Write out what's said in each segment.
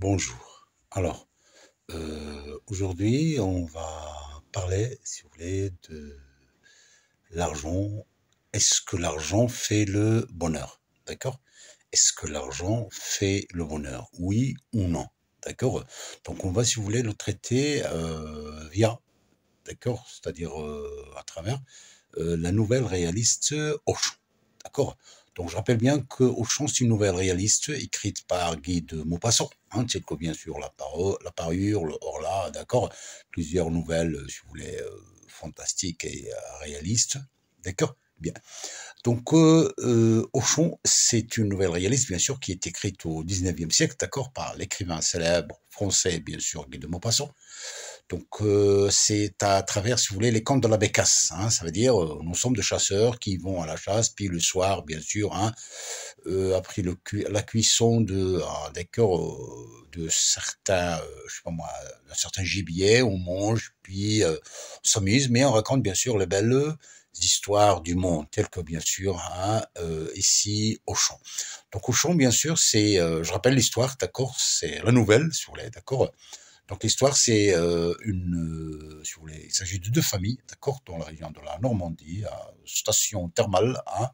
Bonjour. Alors, aujourd'hui, on va parler, si vous voulez, de l'argent. Est-ce que l'argent fait le bonheur? D'accord? Est-ce que l'argent fait le bonheur? Oui ou non? D'accord? Donc on va, si vous voulez, le traiter, via, d'accord? C'est-à-dire, à travers, la nouvelle réaliste Auchan. D'accord? Donc je rappelle bien que Auchan, c'est une nouvelle réaliste écrite par Guy de Maupassant, hein, tel que bien sûr la Parure, le Horla, d'accord? Plusieurs nouvelles, si vous voulez, fantastiques et réalistes. D'accord? Bien. Donc, Auchan, c'est une nouvelle réaliste, bien sûr, qui est écrite au 19e siècle, d'accord, par l'écrivain célèbre français, bien sûr, Guy de Maupassant. Donc, c'est à travers, si vous voulez, les contes de la bécasse, hein. Ça veut dire, nous sommes des chasseurs qui vont à la chasse, puis le soir, bien sûr, hein, après la cuisson d'accord, de certains, je sais pas moi, d'un certain gibier, on mange, puis on s'amuse, mais on raconte bien sûr les belles histoires du monde, telles que bien sûr, hein, ici, Auchan. Donc Auchan, bien sûr, c'est, je rappelle l'histoire, d'accord, c'est la nouvelle, si vous voulez, d'accord. Donc l'histoire, c'est si vous voulez, il s'agit de deux familles, d'accord, dans la région de la Normandie, à station thermale, hein,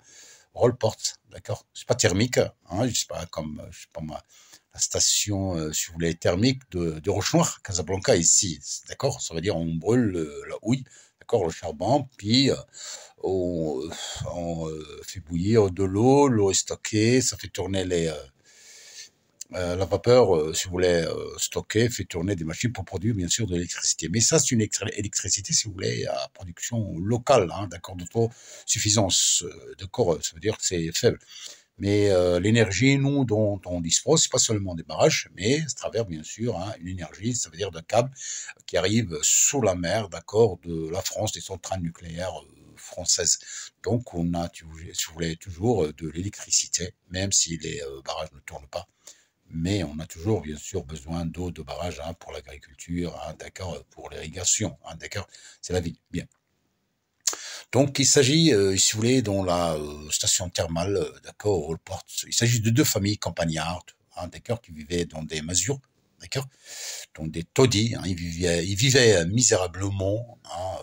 Rollport, d'accord. C'est pas thermique, hein, je sais pas comme, je sais pas moi, la station, si vous voulez, thermique de Rochenoir, Casablanca ici, d'accord. Ça veut dire on brûle la houille, d'accord, le charbon, puis on fait bouillir de l'eau, l'eau est stockée, ça fait tourner la vapeur, si vous voulez, stocker, fait tourner des machines pour produire, bien sûr, de l'électricité. Mais ça, c'est une électricité, si vous voulez, à production locale, hein, d'accord, d'autosuffisance. D'accord, ça veut dire que c'est faible. Mais l'énergie, nous, dont on dispose, c'est pas seulement des barrages, mais à travers, bien sûr, hein, une énergie, ça veut dire d'un câble qui arrive sous la mer, d'accord, de la France, des centrales nucléaires françaises. Donc, on a, si vous voulez, toujours de l'électricité, même si les barrages ne tournent pas, mais on a toujours, bien sûr, besoin d'eau de barrage, hein, pour l'agriculture, hein, d'accord, pour l'irrigation, hein, d'accord, c'est la vie. Bien. Donc, il s'agit, si vous voulez, dans la station thermale, d'accord, au Port, il s'agit de deux familles campagnardes, hein, d'accord, qui vivaient dans des masures, d'accord, dans des taudis, hein, ils vivaient misérablement, hein,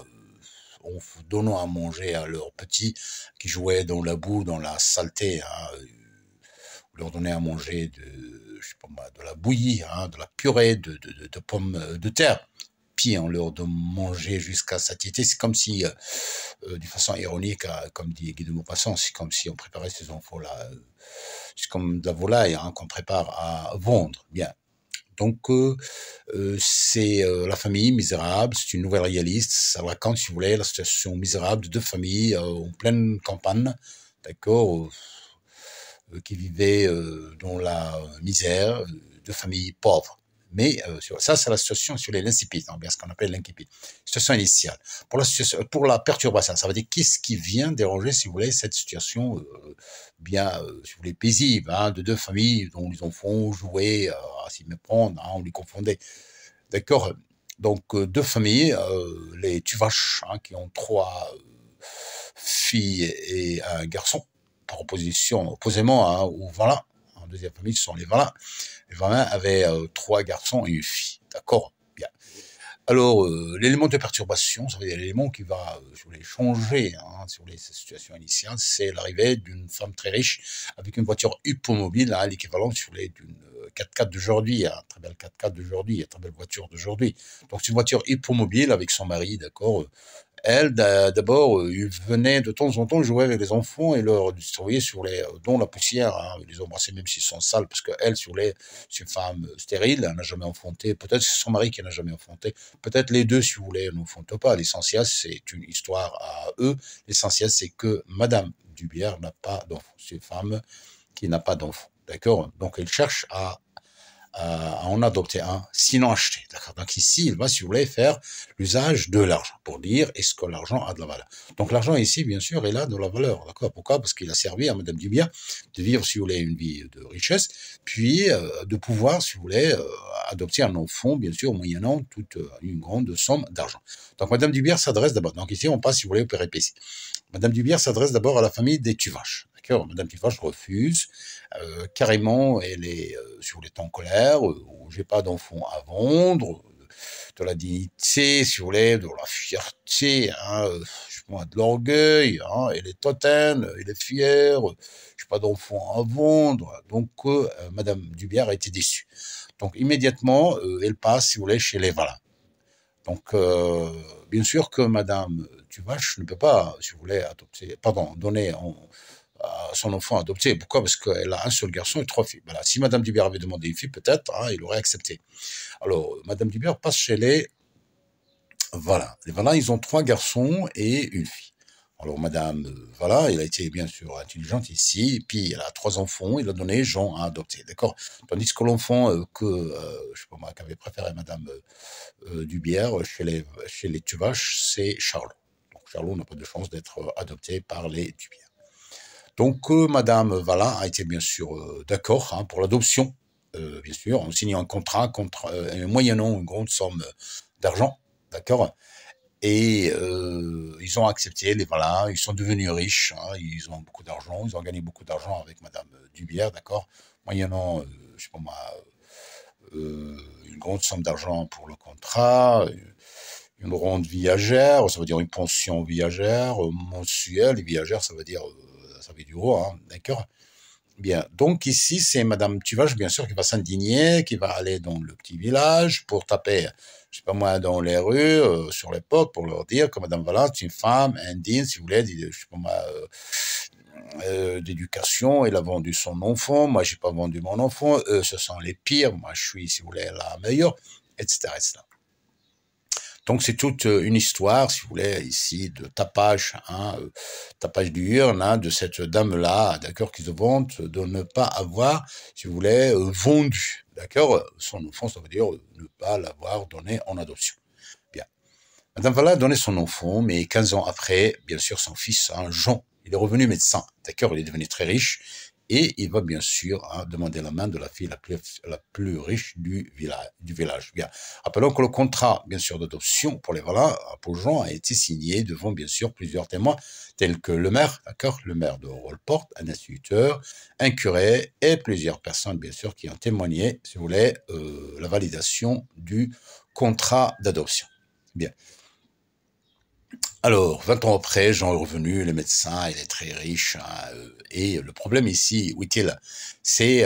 en donnant à manger à leurs petits qui jouaient dans la boue, dans la saleté, hein, leur donner à manger je sais pas moi, de la bouillie, hein, de la purée de pommes de terre. Puis on leur donne manger jusqu'à satiété. C'est comme si, d'une façon ironique, comme dit Guy de Maupassant, c'est comme si on préparait ces enfants-là. C'est comme de la volaille, hein, qu'on prépare à vendre. Bien. Donc, c'est la famille misérable, c'est une nouvelle réaliste. Ça raconte, si vous voulez, la situation misérable de deux familles en pleine campagne, d'accord, qui vivaient dans la misère, de familles pauvres. Mais ça, c'est la situation sur l'incipit, hein, bien ce qu'on appelle l'incipit. Situation initiale. Pour la perturbation, ça veut dire qu'est-ce qui vient déranger, si vous voulez, cette situation bien, si vous voulez, paisible, hein, de deux familles dont les enfants jouaient à s'y méprendre, hein, on les confondait. D'accord. Donc deux familles, les Tuvache, hein, qui ont trois filles et un garçon, par opposément, hein, aux Valin. En deuxième famille, ce sont les Valin. Les Valin avaient trois garçons et une fille. D'accord? Bien. Alors, l'élément de perturbation, ça veut dire l'élément qui va, si vous voulez, changer, hein, sur cette situation initiale, c'est l'arrivée d'une femme très riche avec une voiture hippomobile, hein, l'équivalent, si vous voulez, d'une 4x4 d'aujourd'hui, hein, très belle 4x4 d'aujourd'hui, très belle voiture d'aujourd'hui. Donc, c'est une voiture hippomobile avec son mari, d'accord. Elle, d'abord, il venait de temps en temps jouer avec les enfants et leur distribuer sur dans la poussière, hein, les embrasser même s'ils sont sales, parce qu'elle, c'est une femme stérile, elle n'a jamais enfanté. Peut-être c'est son mari qui n'a jamais enfanté. Peut-être les deux, si vous voulez, n'enfantent pas. L'essentiel, c'est une histoire à eux. L'essentiel, c'est que Madame Dubière n'a pas d'enfant. C'est une femme qui n'a pas d'enfant. D'accord? Donc, elle cherche à en adopter un, sinon acheter. D'accord. Donc ici, il va, si vous voulez, faire l'usage de l'argent pour dire est-ce que l'argent a de la valeur. Donc l'argent ici, bien sûr, il a de la valeur. D'accord. Pourquoi? Parce qu'il a servi à Madame Dubien de vivre, si vous voulez, une vie de richesse, puis de pouvoir, si vous voulez, adopter un enfant, bien sûr, moyennant toute une grande somme d'argent. Donc Madame Dubière s'adresse d'abord. Donc ici, on passe, si vous voulez, au péripéties. Madame Dubière s'adresse d'abord à la famille des Tuvache. D'accord. Madame Tuvache refuse carrément, elle est, si vous voulez, en colère, où j'ai pas d'enfant à vendre, de la dignité, si vous voulez, de la fierté, hein, je sais pas, de l'orgueil, hein, il est totem, il est fier, j'ai pas d'enfant à vendre. Donc, Madame Dubière a été déçue. Donc, immédiatement, elle passe, si vous voulez, chez les Valin. Donc, bien sûr que Madame Tuvache ne peut pas, si vous voulez, adopter, pardon, donner à son enfant adopté. Pourquoi? Parce qu'elle a un seul garçon et 3 filles. Voilà. Si Madame Dubière avait demandé une fille, peut-être, hein, il aurait accepté. Alors, Madame Dubière passe chez les Valin. Les Valin, ils ont 3 garçons et une fille. Alors, Madame, voilà, elle a été bien sûr intelligente ici, et puis elle a 3 enfants, il a donné Jean à adopter, d'accord? Tandis que l'enfant je sais pas moi, qu'avait préféré Madame Dubière chez les Tuvache, c'est Charlot. Donc, Charlot n'a pas de chance d'être adopté par les Dubière. Donc, Madame Valin a été bien sûr d'accord, hein, pour l'adoption, bien sûr, en signant un contrat moyennant une grande somme d'argent, d'accord? Et ils ont accepté, les Valin, ils sont devenus riches, hein, ils ont beaucoup d'argent, ils ont gagné beaucoup d'argent avec Madame Dubière, d'accord? Moyennant, je sais pas moi, une grande somme d'argent pour le contrat, une rente viagère, ça veut dire une pension viagère, mensuelle, et viagère, ça veut dire, ça veut du haut, hein, d'accord? Bien, donc ici, c'est Madame Tuvache, bien sûr, qui va s'indigner, qui va aller dans le petit village pour taper, je sais pas moi, dans les rues, sur les portes, pour leur dire que Madame Valin, c'est une femme indigne, si vous voulez, je sais pas moi, d'éducation, elle a vendu son enfant, moi j'ai pas vendu mon enfant, eux ce sont les pires, moi je suis, si vous voulez, la meilleure, etc., etc. Donc c'est toute une histoire, si vous voulez, ici, de tapage, hein, tapage d'urne, hein, de cette dame-là, d'accord, qui se vante de ne pas avoir, si vous voulez, vendu, d'accord, son enfant, ça veut dire ne pas l'avoir donné en adoption. Bien. Madame Valin a donné son enfant, mais 15 ans après, bien sûr, son fils, hein, Jean, il est revenu médecin, d'accord, il est devenu très riche, et il va bien sûr, hein, demander la main de la fille la plus riche du village. Bien. Rappelons que le contrat, bien sûr, d'adoption pour les Valin, pour Jean, a été signé devant, bien sûr, plusieurs témoins, tels que le maire, d'accord, le maire de Rolleport, un instituteur, un curé, et plusieurs personnes, bien sûr, qui ont témoigné, si vous voulez, la validation du contrat d'adoption. Bien. Alors, 20 ans après, Jean est revenu, le médecin, il est très riche, hein, et le problème ici, où est-il? C'est,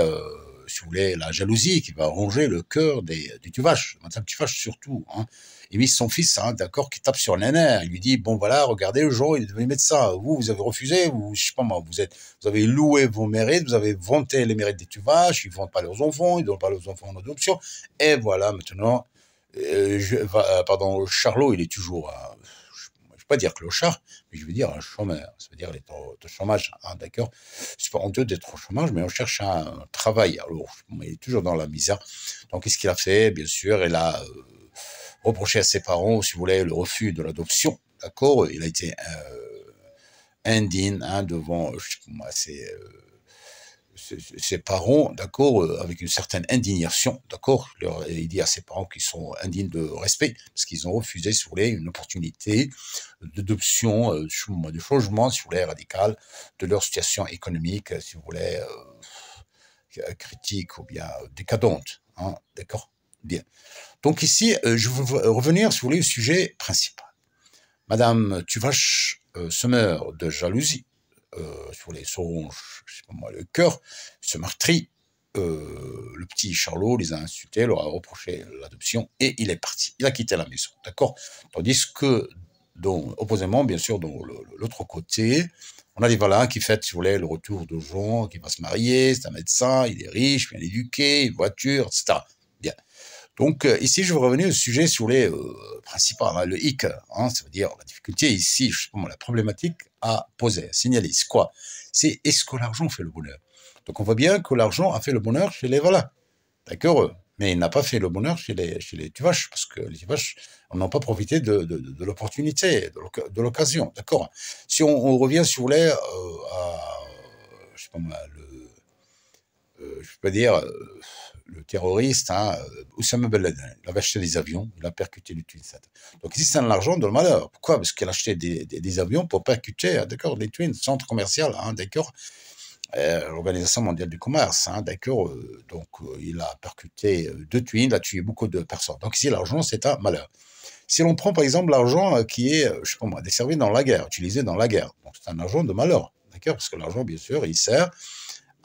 si vous voulez, la jalousie qui va ronger le cœur du Tuvache, Madame Tuvache surtout, hein. Il met son fils, hein, d'accord, qui tape sur les nerfs, il lui dit, bon voilà, regardez, Jean, il est devenu médecin, vous avez refusé, vous, je sais pas moi, vous avez loué vos mérites, vous avez vanté les mérites des Tuvache, ils ne vendent pas leurs enfants, ils ne donnent pas leurs enfants en adoption, et voilà, maintenant, pardon, Charlot, il est toujours, je ne veux pas dire clochard, mais je veux dire un chômeur. Ça veut dire les taux de chômage, hein, d'accord? C'est pas honteux d'être au chômage, mais on cherche un travail. Alors, il est toujours dans la misère. Donc, qu'est-ce qu'il a fait? Bien sûr, il a reproché à ses parents, si vous voulez, le refus de l'adoption, d'accord? Il a été indigne, hein, devant, je sais pas moi, ses parents, d'accord, avec une certaine indignation, d'accord, il dit à ses parents qu'ils sont indignes de respect, parce qu'ils ont refusé, si vous voulez, une opportunité d'adoption, de changement, si vous voulez, radical, de leur situation économique, si vous voulez, critique ou bien décadente, hein, d'accord? Bien. Donc ici, je veux revenir, si vous voulez, au sujet principal. Madame Tuvache se meurt de jalousie, sur les songes, je sais pas moi, le cœur, se meurtrit. Le petit Charlot les a insultés, leur a reproché l'adoption et il est parti. Il a quitté la maison, d'accord? Tandis que, opposément, bien sûr, dans l'autre côté, on a des Valin qui fêtent, si vous voulez, le retour de Jean, qui va se marier, c'est un médecin, il est riche, bien éduqué, une voiture, etc. Bien. Donc ici, je veux revenir au sujet, si vous voulez, principal, hein, le hic, hein, ça veut dire la difficulté ici, justement, la problématique à poser, à signaler. C'est quoi? C'est est-ce que l'argent fait le bonheur? Donc on voit bien que l'argent a fait le bonheur chez les Valin, d'accord? Mais il n'a pas fait le bonheur chez les Tuvache, parce que les Tuvache n'ont pas profité de l'opportunité, de l'occasion, d'accord? Si on revient, si vous voulez, je sais pas moi, je peux dire, le terroriste, hein, Oussama Ben Laden, il avait acheté des avions, il a percuté les Twin Towers. Donc ici, c'est l'argent de le malheur. Pourquoi? Parce qu'il a acheté des avions pour percuter, d'accord, les Twin, centre commercial, hein, d'accord, l'Organisation mondiale du commerce, hein, d'accord. Donc, il a percuté 2 tuiles, il a tué beaucoup de personnes. Donc ici, l'argent, c'est un malheur. Si l'on prend par exemple l'argent qui est, je sais pas moi, desservi dans la guerre, utilisé dans la guerre, donc c'est un argent de malheur, d'accord. Parce que l'argent, bien sûr, il sert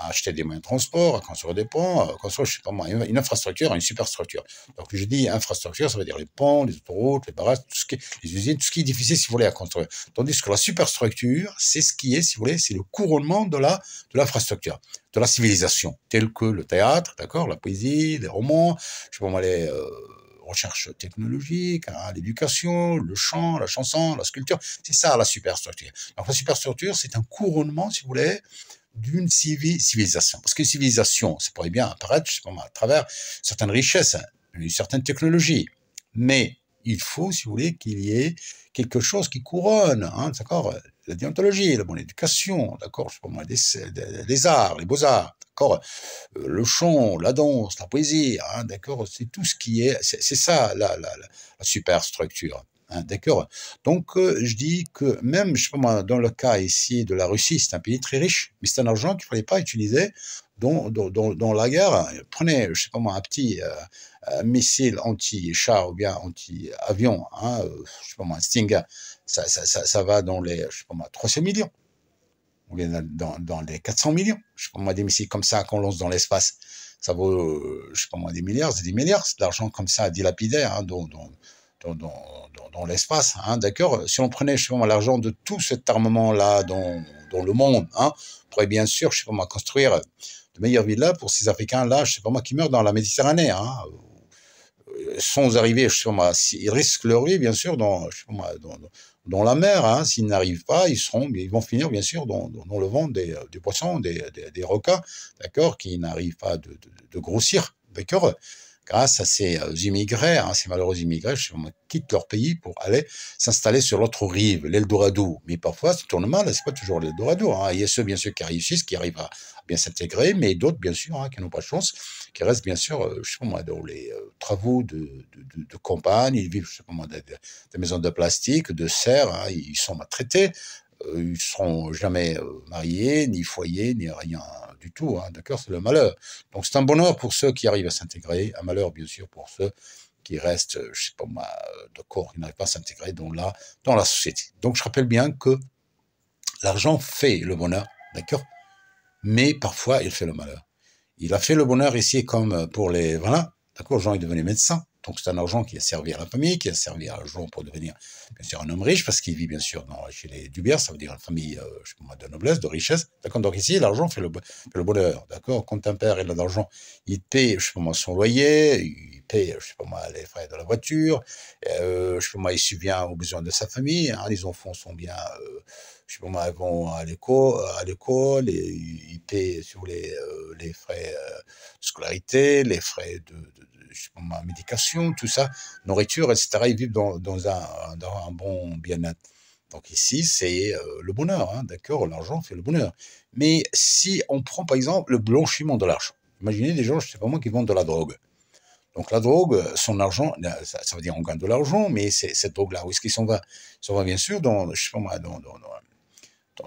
à acheter des moyens de transport, à construire des ponts, à construire, je sais pas moi, une infrastructure, une superstructure. Donc, je dis infrastructure, ça veut dire les ponts, les autoroutes, les barrages, tout ce qui est, les usines, tout ce qui est difficile, si vous voulez, à construire. Tandis que la superstructure, c'est ce qui est, si vous voulez, c'est le couronnement de l'infrastructure, de la civilisation, tel que le théâtre, d'accord, la poésie, les romans, je sais pas moi, les, recherches technologiques, hein, l'éducation, le chant, la chanson, la sculpture, c'est ça la superstructure. Donc la superstructure, c'est un couronnement, si vous voulez, d'une civilisation. Parce qu'une civilisation, ça pourrait bien apparaître, je sais pas moi, à travers certaines richesses, hein, une certaine technologie. Mais il faut, si vous voulez, qu'il y ait quelque chose qui couronne, hein, d'accord, la déontologie, la bonne éducation, d'accord, je sais pas moi, les arts, les beaux-arts, d'accord, le chant, la danse, la poésie, hein, d'accord, c'est tout ce qui est, c'est ça la superstructure. Hein, d'accord. Donc, je dis que même, je sais pas moi, dans le cas ici de la Russie, c'est un pays très riche, mais c'est un argent qu'il ne fallait pas utiliser dans la guerre. Prenez, je sais pas moi, un petit missile anti-char ou bien anti-avion, hein, je sais pas moi, un Stinger, ça va dans les, je sais pas moi, 300 millions ou bien dans les 400 millions. Je sais pas moi, des missiles comme ça qu'on lance dans l'espace, ça vaut, je sais pas moi, des milliards, c'est des milliards, c'est de l'argent comme ça dilapidé, hein, dans l'espace, hein, d'accord. Si on prenait, je sais pas moi, l'argent de tout cet armement-là dans le monde, hein, on pourrait bien sûr, je sais pas moi, construire de meilleures villas pour ces Africains-là, je sais pas moi, qui meurent dans la Méditerranée, hein, sans arriver, je sais pas moi, ils risquent leur vie, bien sûr, je sais pas moi, dans la mer, hein. S'ils n'arrivent pas, ils vont finir, bien sûr, dans le ventre des poissons, des requins, d'accord, qui n'arrivent pas de grossir, d'accord, grâce à ces immigrés, hein, ces malheureux immigrés, je sais pas moi, quittent leur pays pour aller s'installer sur l'autre rive, l'Eldorado. Mais parfois, ça tourne mal, c'est pas toujours l'Eldorado, hein. Il y a ceux, bien sûr, qui réussissent, qui arrivent à bien s'intégrer, mais d'autres, bien sûr, hein, qui n'ont pas de chance, qui restent, bien sûr, je sais pas moi, dans les travaux de campagne, ils vivent, je sais pas moi, des maisons de plastique, de serre, hein, ils sont maltraités, ils ne seront jamais mariés, ni foyer, ni rien du tout, hein, d'accord, c'est le malheur. Donc c'est un bonheur pour ceux qui arrivent à s'intégrer, un malheur bien sûr pour ceux qui restent, je sais pas moi, de corps, qui n'arrivent pas à s'intégrer dans la société. Donc je rappelle bien que l'argent fait le bonheur, d'accord, mais parfois il fait le malheur. Il a fait le bonheur ici comme pour les, voilà, d'accord, Jean est devenu médecin. Donc c'est un argent qui a servi à la famille, qui a servi à Jean pour devenir, bien sûr, un homme riche, parce qu'il vit, bien sûr, chez les Dubière, ça veut dire une famille, je sais pas moi, de noblesse, de richesse. D'accord, donc ici, l'argent fait le bonheur. D'accord, quand un père, il a de l'argent, il paye, je sais pas moi, son loyer, il paye, je sais pas moi, les frais de la voiture, je sais pas moi, il subvient aux besoins de sa famille, hein, les enfants sont bien, je sais pas moi, ils vont à l'école, et ils paient, si vous voulez, les frais de scolarité, les frais je sais pas moi, médication, tout ça, nourriture, etc. Ils vivent dans un bon bien-être. Donc ici, c'est le bonheur, hein, d'accord, l'argent fait le bonheur. Mais si on prend par exemple le blanchiment de l'argent, imaginez des gens, je sais pas moi, qui vendent de la drogue. Donc la drogue, son argent, ça veut dire on gagne de l'argent, mais cette drogue-là, où est-ce qu'il s'en va? Il s'en va bien sûr je sais pas moi,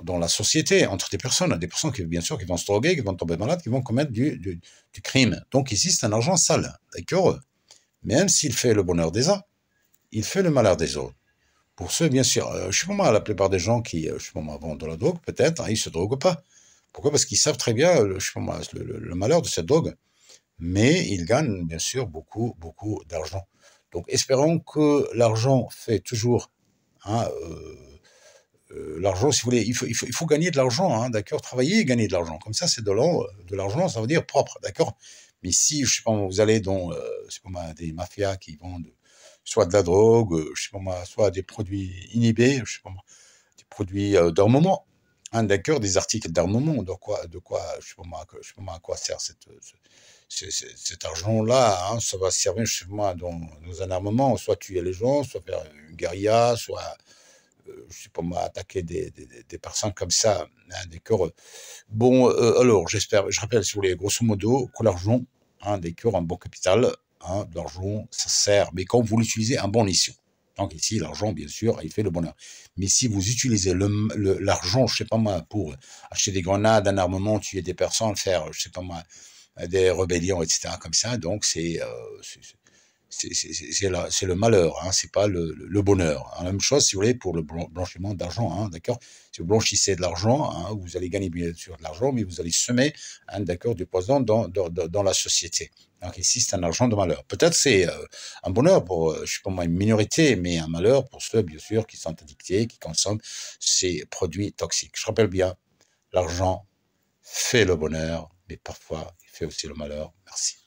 dans la société, entre des personnes qui, bien sûr, qui vont se droguer, qui vont tomber malades, qui vont commettre du crime. Donc ici, c'est un argent sale, d'accord. Même s'il fait le bonheur des uns, il fait le malheur des autres. Pour ceux, bien sûr, je sais pas moi, la plupart des gens qui, je sais pas moi, vendent de la drogue, peut-être, hein, ils se droguent pas. Pourquoi? Parce qu'ils savent très bien, je sais pas moi, le malheur de cette drogue. Mais ils gagnent, bien sûr, beaucoup, beaucoup d'argent. Donc espérons que l'argent fait toujours, hein, l'argent, si vous voulez, il faut gagner de l'argent, hein, d'accord, travailler et gagner de l'argent. Comme ça, c'est de l'argent, ça veut dire propre, d'accord. Mais si, je sais pas, vous allez dans, je sais pas moi, des mafias qui vendent soit de la drogue, je sais pas moi, soit des produits inhibés, je sais pas moi, des produits d'armement, hein, d'accord, des articles d'armement, je sais pas moi, je sais pas moi à quoi sert cet argent-là, hein, ça va servir, je sais pas moi, dans un armement, soit tuer les gens, soit faire une guérilla, soit je sais pas moi, attaquer des personnes comme ça, hein, des corps. Bon, alors, je rappelle, si vous voulez, grosso modo, que l'argent, hein, des corps, un bon capital, hein, de l'argent, ça sert, mais quand vous l'utilisez, un bon escient. Donc ici, l'argent, bien sûr, il fait le bonheur. Mais si vous utilisez l'argent, je sais pas moi, pour acheter des grenades, un armement, tuer des personnes, faire, je sais pas moi, des rébellions, etc., comme ça, donc c'est le malheur, hein, c'est pas le bonheur. La même chose, si vous voulez, pour le blanchiment d'argent, hein, d'accord. Si vous blanchissez de l'argent, hein, vous allez gagner bien sûr de l'argent, mais vous allez semer, hein, d'accord, du poison dans la société. Donc ici, c'est un argent de malheur. Peut-être c'est un bonheur pour, je sais pas moi, une minorité, mais un malheur pour ceux, bien sûr, qui sont addictés, qui consomment ces produits toxiques. Je rappelle bien, l'argent fait le bonheur, mais parfois, il fait aussi le malheur. Merci.